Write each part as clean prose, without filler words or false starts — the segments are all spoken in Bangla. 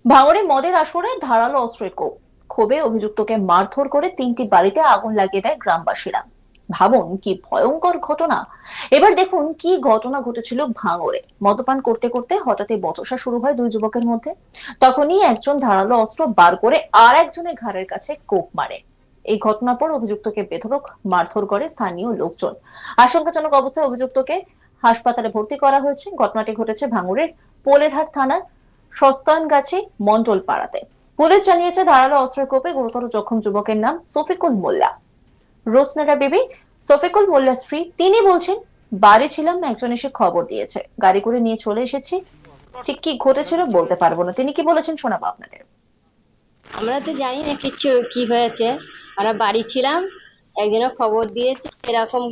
ভাঙড়ে মদের আসরে ধারালো অস্ত্রের কোপ, ক্ষোভে অভিযুক্তকে মারধর করে 3টি বাড়িতে আগুন লাগিয়ে দেয় গ্রামবাসীরা। ভাবুন কি ভয়ঙ্কর ঘটনা। এবার দেখুন কি ঘটনা ঘটেছিল ভাঙড়ে। মদ্যপান করতে করতে হঠাৎই বচসা শুরু হয় দুই যুবকের মধ্যে। তখনই একজন ধারালো অস্ত্র বার করে আর একজনের ঘাড়ের কাছে কোপ মারে। এই ঘটনার পর অভিযুক্তকে বেধড়ক মারধর করে স্থানীয় লোকজন। আশঙ্কাজনক অবস্থায় অভিযুক্তকে হাসপাতালে ভর্তি করা হয়েছে। ঘটনাটি ঘটেছে ভাঙড়ের পোলেরহাট থানার সস্তানগাছি মন্ডল পাড়াতে। পুলিশ জানিয়েছে ধারালো অস্ত্রের কোপে গুরুতর জখম যুবকের নাম শফিকুল মোল্লা। রোসনারা বিবি শফিকুল মোল্লা স্ত্রী, তিনি বলছেন, বাড়ি ছিলাম, একজন এসে খবর দিয়েছে, গাড়ি করে নিয়ে চলে এসেছি। ঠিক কি ঘটেছিল বলতে পারবো না। তিনি কি বলেছেন শোনাবো আপনাদের। আমরা তো জানি না কিচ্ছু কি হয়েছে। আমরা বাড়ি ছিলাম, একজনের খবর দিয়েছে এরকম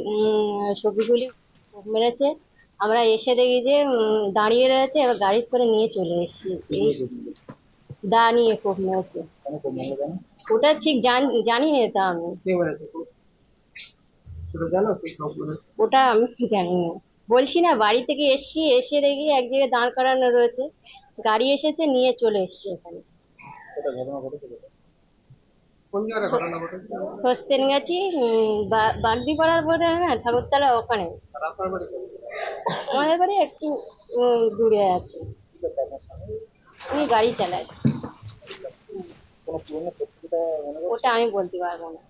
সবজিগুলি মেরেছে। আমরা এসে দেখি যে দাঁড়িয়ে রয়েছে, এবার গাড়ি করে নিয়ে চলে এসেছি। এই দা নিয়ে কোপ মেরেছে। ওটা ঠিক জানি না, তা আমি ওটা আমি জানি না। বলছি না, বাড়ি থেকে এসছি, এসে দেখি এক জায়গায় দাঁড় করানো রয়েছে, গাড়ি এসেছে নিয়ে চলে এসছে এখানে। সস্তেন গেছি, বাগদি পাড়ার পরে না, ঠাকুরতলা ওখানে। আমাদের বাড়ি একটু দূরে আছে। উনি গাড়ি চালায়। ওটা আমি বলতে পারবো না।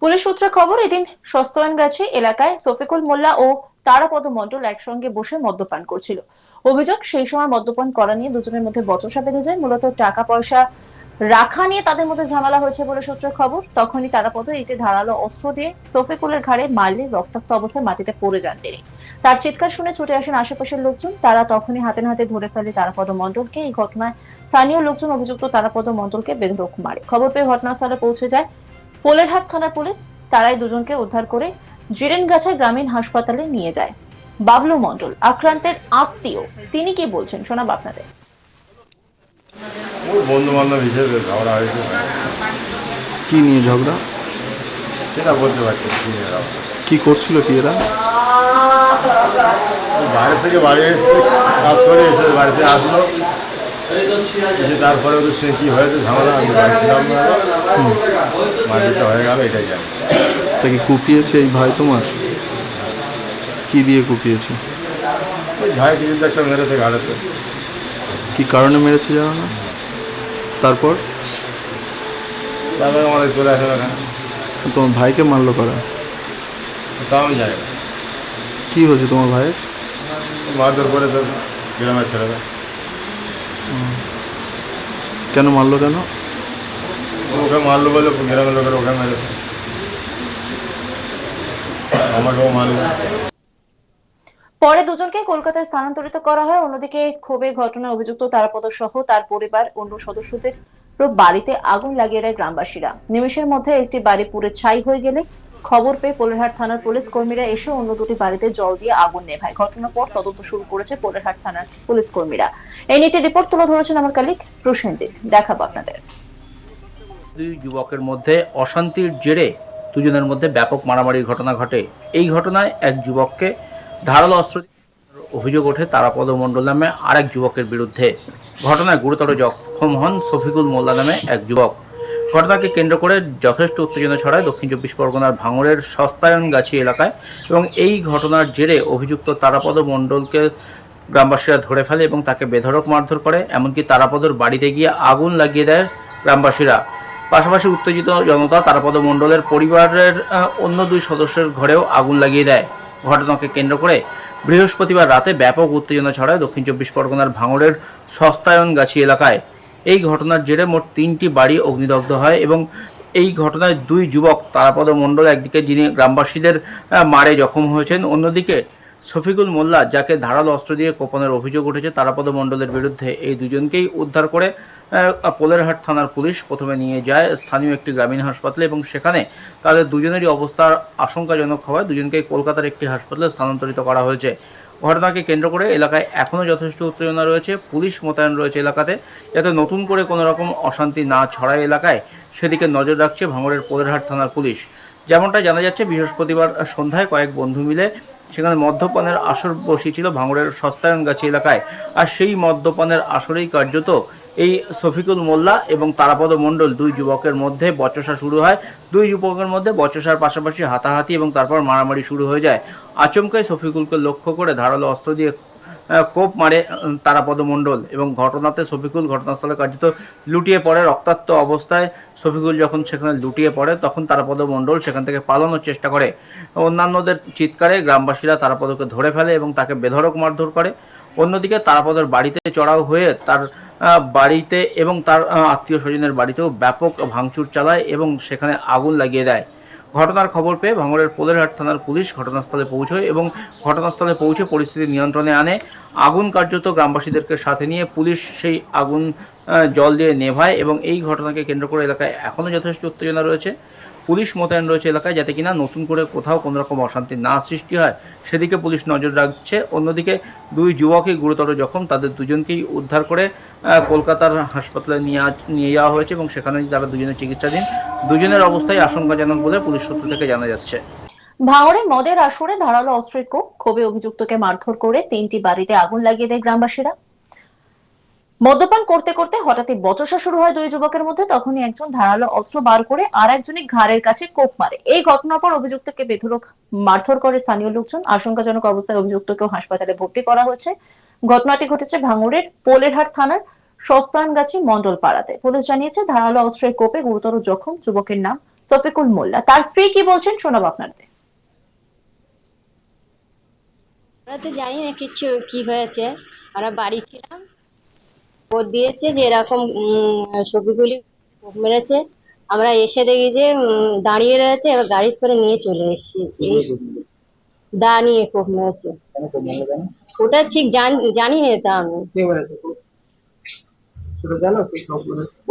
পুলিশ সূত্রে খবর, এদিন সস্তয়নগাছি এলাকায় শফিকুল মোল্লা ও তারাপদ মণ্ডল একসঙ্গে বসে মদ্যপান করছিল। অভিযোগ, সেই সময় মদ্যপান করা নিয়ে দুজনের মধ্যে বচসা বেঁধে যায়। মূলত টাকা পয়সা রাখা নিয়ে তাদের মধ্যে ঝামেলা হয়েছে বলে সূত্রের খবর। তখনই তারাপদ একটি ধারালো অস্ত্র দিয়ে শফিকুলের ঘাড়ে মারলে রক্তাক্ত অবস্থায় মাটিতে পড়ে যান তিনি। তার চিৎকার শুনে ছুটে আসেন আশেপাশের লোকজন। তারা তখনই হাতে নাতে ধরে ফেলে তারাপদ মণ্ডলকে। এই ঘটনায় স্থানীয় লোকজন অভিযুক্ত তারাপদ মণ্ডলকে বেধড়ক মারে। খবর পেয়ে ঘটনাস্থলে পৌঁছে যায় পোলেরহাট থানার পুলিশ। তারাই দুজনকে উদ্ধার করে জিরেনগাছা গ্রামীণ হাসপাতালে নিয়ে যায়। বাবলু মণ্ডল আক্রান্তের আত্মীয়, তিনি কি বলছেন শোনাব আপনাদের। ওর বন্ধু বান্ধব হিসেবে ঝগড়া হয়েছে। কি নিয়ে ঝগড়া? সেটা বলতে পারছি না কি নিয়ে ঝগড়া। কি করছিল কি এরা? বাইরে থেকে বাড়ি এসে কাজ করে এসে বাড়িতে আসলো, এসে তারপরে ওদের সে কী হয়েছে ঝামেলা, আমি বাড়ি ছিলাম না, মারপিটটা হয়ে গেল, এটাই জানি। তাকে কুপিয়েছে এই ভাই তোমার? কি দিয়ে কুপিয়েছে? ওই ঝাই কিন্তু একটা মেরেছে ঘাড়েতে। কি কারণে মেরেছে জানো না? তারপর তারপরে আমাদের চলে আসে এখানে। তোমার ভাইকে মারলো কারা? তাও আমি জানি না। কি হয়েছে তোমার ভাইয়ের? মারধর করেছে গ্রামের ছেলেরা। কেন মারলো কেন? ওকে মারলো বলে গ্রামের লোকের ওকে মেরেছে, আমাকেও মারলো। পরে দুজনকে কলকাতায় স্থানান্তরিত করা হয়। অন্যদিকে ক্ষোভে ঘটনায় অভিযুক্ত তারাপদ সহ তার পরিবার অন্য সদস্যদের বাড়িতে আগুন লাগিয়ে দেয় গ্রামবাসীরা। নিমেষের মধ্যে একটি বাড়ি পুড়ে ছাই হয়ে গেলে খবর পেয়ে পোলেরহাট থানার পুলিশ কর্মীরা এসে অন্য দুটি বাড়িতে জল দিয়ে আগুন নেভায়। ঘটনার পর তদন্ত শুরু করেছে পোলেরহাট থানার পুলিশ কর্মীরা। এই নিয়ে একটি রিপোর্ট তুলে ধরেছেন আমার কলিগ প্রসেনজিৎ, দেখাবো আপনাদের। দুই যুবকের মধ্যে অশান্তির জেরে দুজনের মধ্যে ব্যাপক মারামারির ঘটনা ঘটে। এই ঘটনায় এক যুবককে ধারালো অস্ত্র অভিযোগ ওঠে তারাপদ মণ্ডল নামে আরেক যুবকের বিরুদ্ধে। ঘটনায় গুরুতর জখম হন শফিকুল মোল্লা নামে এক যুবক। ঘটনাকে কেন্দ্র করে যথেষ্ট উত্তেজনা ছড়ায় দক্ষিণ চব্বিশ পরগনার ভাঙড়ের সস্তায়নগাছি এলাকায় এবং এই ঘটনার জেরে অভিযুক্ত তারাপদ মণ্ডলকে গ্রামবাসীরা ধরে ফেলে এবং তাকে বেধড়ক মারধর করে। এমনকি তারাপদর বাড়িতে গিয়ে আগুন লাগিয়ে দেয় গ্রামবাসীরা। পাশাপাশি উত্তেজিত জনতা তারাপদ মণ্ডলের পরিবারের অন্য দুই সদস্যের ঘরেও আগুন লাগিয়ে দেয়। ঘটনাকে কেন্দ্র করে বৃহস্পতিবার রাতে ব্যাপক উত্তেজনা ছড়ায় দক্ষিণ চব্বিশ পরগনার ভাঙড়ের সস্তায়নগাছি এলাকায়। এই ঘটনার জেরে মোট 3টি বাড়ি অগ্নিদগ্ধ হয় এবং এই ঘটনায় দুই যুবক তারাপদ মণ্ডল একদিকে যিনি গ্রামবাসীদের মারে জখম হয়েছেন, অন্যদিকে শফিকুল মোল্লা যাকে ধারালো অস্ত্র দিয়ে কোপানোর অভিযোগ উঠেছে তারাপদ মণ্ডলের বিরুদ্ধে। এই দুজনকেই উদ্ধার করে পোলেরহাট থানার পুলিশ প্রথমে নিয়ে যায় স্থানীয় একটি গ্রামীণ হাসপাতালে এবং সেখানে তাদের দুজনেরই অবস্থা আশঙ্কাজনক হওয়ায় দুজনকেই কলকাতার একটি হাসপাতালে স্থানান্তরিত করা হয়েছে। ঘটনাকে কেন্দ্র করে এলাকায় এখনও যথেষ্ট উত্তেজনা রয়েছে। পুলিশ মোতায়েন রয়েছে এলাকাতে, যাতে নতুন করে কোনো রকম অশান্তি না ছড়ায় এলাকায়, সেদিকে নজর রাখছে ভাঙড়ের পোলেরহাট থানার পুলিশ। যেমনটা জানা যাচ্ছে, বৃহস্পতিবার সন্ধ্যায় কয়েক বন্ধু মিলে সেখানে মদ্যপানের আসর বসিয়েছিল ভাঙড়ের সস্তায়নগাছি এলাকায়। আর সেই মদ্যপানের আসরেই কার্যত এই শফিকুল মোল্লা এবং তারাপদ মণ্ডল দুই যুবকের মধ্যে বচসা শুরু হয়। দুই যুবকের মধ্যে বচসার পাশাপাশি হাতাহাতি এবং তারপর মারামারি শুরু হয়ে যায়। আচমকাই শফিকুলকে লক্ষ্য করে ধারালো অস্ত্র দিয়ে কোপ মারে তারাপদ মণ্ডল এবং ঘটনাতে শফিকুল ঘটনাস্থলে কার্যত লুটিয়ে পড়ে। রক্তাক্ত অবস্থায় শফিকুল যখন সেখানে লুটিয়ে পড়ে তখন তারাপদ মণ্ডল সেখান থেকে পালানোর চেষ্টা করে। অন্যান্যদের চিৎকারে গ্রামবাসীরা তারাপদকে ধরে ফেলে এবং তাকে বেধড়ক মারধর করে। অন্যদিকে তারাপদের বাড়িতে চড়াও হয়ে তার বাড়িতে এবং তার আত্মীয় স্বজনের বাড়িতেও ব্যাপক ভাঙচুর চালায় এবং সেখানে আগুন লাগিয়ে দেয়। ঘটনার খবর পেয়ে ভাঙড়ের পোলেরহাট থানার পুলিশ ঘটনাস্থলে পৌঁছয় এবং ঘটনাস্থলে পৌঁছে পরিস্থিতি নিয়ন্ত্রণে আনে। আগুন কার্যত গ্রামবাসীদেরকে সাথে নিয়ে পুলিশ সেই আগুন জল দিয়ে নেভায় এবং এই ঘটনাকে কেন্দ্র করে এলাকায় এখনও যথেষ্ট উত্তেজনা রয়েছে। পুলিশ মোতায়েন রয়েছে এলাকায় যাতে কিনা নতুন করে কোথাও কোনো রকম অশান্তি না সৃষ্টি হয় সেদিকে পুলিশ নজর রাখছে। অন্যদিকে দুই যুবকই গুরুতর জখম, তাদের দুজনকেই উদ্ধার করে কলকাতার হাসপাতালে নিয়ে যাওয়া হয়েছে এবং সেখানে তারা দুজনের চিকিৎসাধীন। দুজনের অবস্থায় আশঙ্কাজনক বলে পুলিশ সূত্র থেকে জানা যাচ্ছে। ভাঙড়ে মদের আসরে ধারালো অস্ত্রের কোপ, ক্ষোভে অভিযুক্তকে মারধর করে 3টি বাড়িতে আগুন লাগিয়ে দেয় গ্রামবাসীরা। মদ্যপান করতে করতে হঠাৎই বচসা শুরু হয় দুই যুবকের মধ্যে। তখনই একজন ধারালো অস্ত্র বার করে আর একজনই ঘাড়ের কাছে কোপ মারে। এই ঘটনার পর অভিযুক্তকে বেধড়ক মারধর করে স্থানীয় লোকজন। আশঙ্কাজনক অবস্থায় অভিযুক্তকেও হাসপাতালে ভর্তি করা হয়েছে। ঘটনাটি ঘটেছে ভাঙড়ের পোলেরহাট থানার সস্তায়নগাছি মন্ডল পাড়াতে। পুলিশ জানিয়েছে ধারালো অস্ত্রের কোপে গুরুতর জখম যুবকের নাম শফিকুল মোল্লা। তার স্ত্রী কি বলছেন শোনাবো আপনাদের। আমরা তো জানি না কিছু কি হয়েছে, আমরা বাড়ি ছিলাম, খবর দিয়েছে যে এরকম ছবিগুলি মেরেছে। আমরা এসে দেখি যে দাঁড়িয়ে রয়েছে, এবার গাড়ি করে নিয়ে চলে এসেছি। দাঁড়িয়ে কোপ মেরেছে, ওটা ঠিক জানি না, তা আমি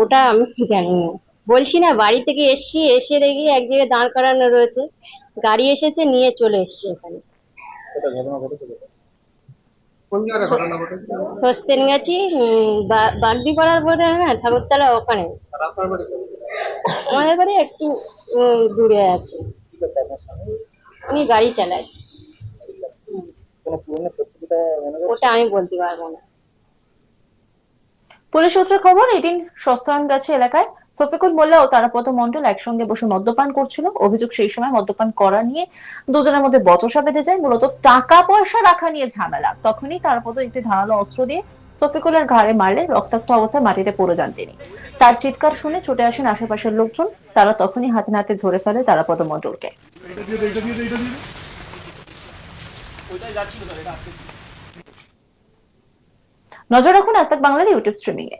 ওটা আমি জানি না, বলছি না। বাড়ি থেকে এসছি, এসে দেখি এক জায়গায় দাঁড় করানো রয়েছে, গাড়ি এসেছে নিয়ে চলে এসছে এখানে। সস্তেন গেছি বাগদি পাড়ার পরে, হ্যাঁ ঠাকুরতলা ওখানে। আমাদের বাড়ি একটু দূরে আছে, উনি গাড়ি চালায়। ওটা আমি বলতে পারবো না। পুলিশ সূত্রে খবর, এদিন সস্তায়নগাছি এলাকায় শফিকুল মোল্লা ও তারাপদ মণ্ডল একসঙ্গে বসে মদ্যপান করছিল। অভিযোগ সেই সময় মদ্যপান করা নিয়ে দুজনের মধ্যে বচসা বেঁধে যায়, মূলত টাকা পয়সা রাখা নিয়ে ঝামেলা। তখনই তারাপদ একটি ধারালো অস্ত্র দিয়ে শফিকুলের ঘাড়ে মারলে রক্তাক্ত অবস্থায় মাটিতে পড়ে যান তিনি। তার চিৎকার শুনে ছুটে আসেন আশেপাশের লোকজন। তারা তখনই হাতে নাতে ধরে ফেলে তারাপদ মণ্ডলকে। নজর রাখুন আজ তাক বাংলার ইউটিউব স্ট্রিমিং এ।